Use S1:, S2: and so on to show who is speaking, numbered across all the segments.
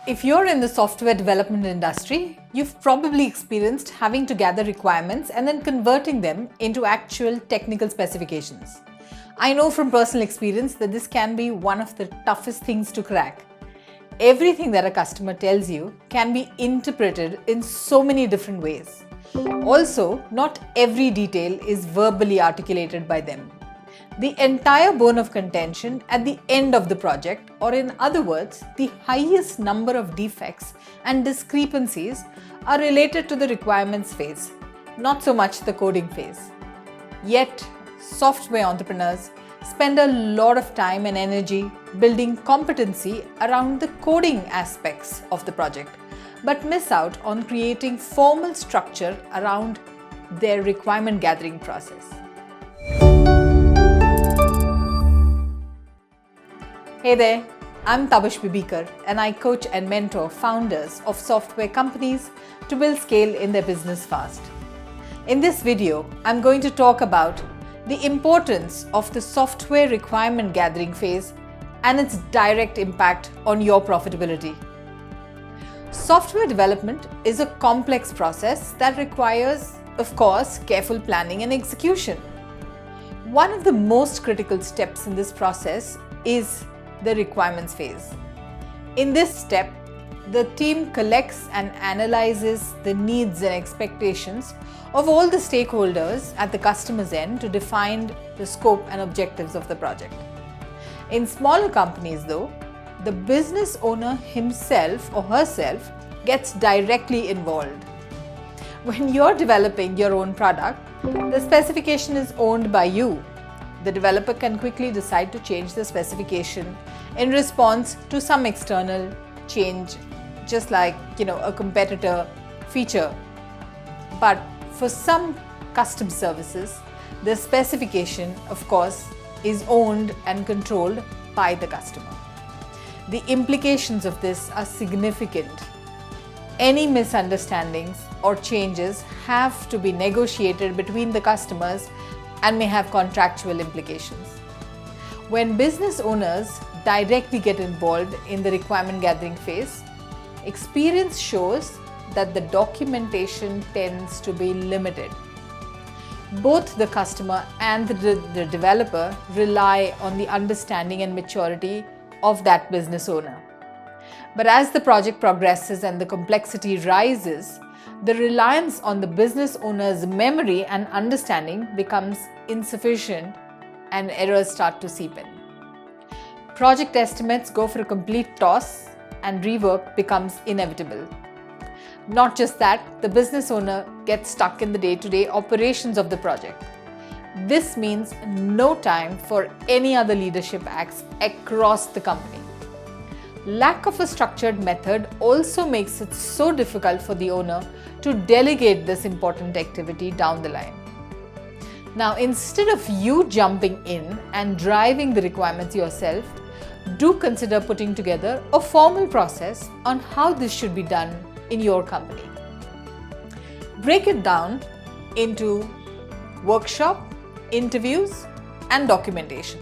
S1: If you're in the software development industry, you've probably experienced having to gather requirements and then converting them into actual technical specifications. I know from personal experience that this can be one of the toughest things to crack. Everything that a customer tells you can be interpreted in so many different ways. Also, not every detail is verbally articulated by them. The entire bone of contention at the end of the project, or in other words, the highest number of defects and discrepancies are related to the requirements phase, not so much the coding phase. Yet, software entrepreneurs spend a lot of time and energy building competency around the coding aspects of the project, but miss out on creating formal structure around their requirement gathering process. Hey there, I'm Tabish Bibikar and I coach and mentor founders of software companies to build scale in their business fast. In this video, I'm going to talk about the importance of the software requirement gathering phase and its direct impact on your profitability. Software development is a complex process that requires, of course, careful planning and execution. One of the most critical steps in this process is the requirements phase. In this step, the team collects and analyzes the needs and expectations of all the stakeholders at the customer's end to define the scope and objectives of the project. In smaller companies though, the business owner himself or herself gets directly involved. When you're developing your own product, the specification is owned by you. The developer can quickly decide to change the specification in response to some external change, just like a competitor feature. But for some custom services, the specification, of course, is owned and controlled by the customer. The implications of this are significant. Any misunderstandings or changes have to be negotiated between the customers and may have contractual implications. When business owners directly get involved in the requirement gathering phase, experience shows that the documentation tends to be limited. Both the customer and the developer rely on the understanding and maturity of that business owner. But as the project progresses and the complexity rises, the reliance on the business owner's memory and understanding becomes insufficient and errors start to seep in. Project estimates go for a complete toss and rework becomes inevitable. Not just that, the business owner gets stuck in the day-to-day operations of the project. This means no time for any other leadership acts across the company. Lack of a structured method also makes it so difficult for the owner to delegate this important activity down the line. Now, instead of you jumping in and driving the requirements yourself, do consider putting together a formal process on how this should be done in your company. Break it down into workshop, interviews, and documentation.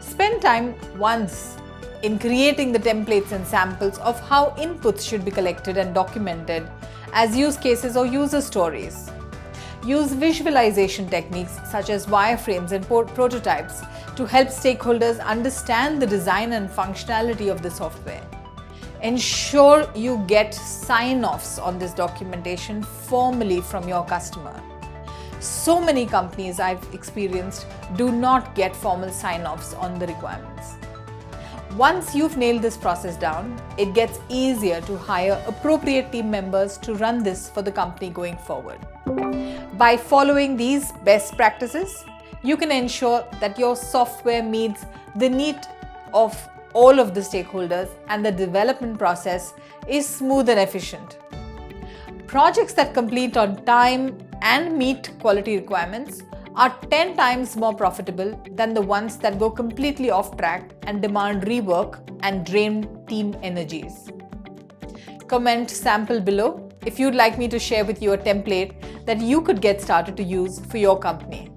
S1: Spend time once in creating the templates and samples of how inputs should be collected and documented as use cases or user stories. Use visualization techniques such as wireframes and prototypes to help stakeholders understand the design and functionality of the software. Ensure you get sign-offs on this documentation formally from your customer. So many companies I've experienced do not get formal sign-offs on the requirements. Once you've nailed this process down, it gets easier to hire appropriate team members to run this for the company going forward. By following these best practices, you can ensure that your software meets the need of all of the stakeholders and the development process is smooth and efficient. Projects that complete on time and meet quality requirements are 10 times more profitable than the ones that go completely off track and demand rework and drain team energies. Comment sample below if you'd like me to share with you a template that you could get started to use for your company.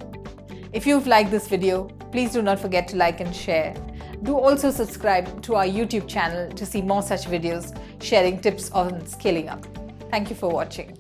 S1: If you've liked this video, please do not forget to like and share. Do also subscribe to our YouTube channel to see more such videos sharing tips on scaling up. Thank you for watching.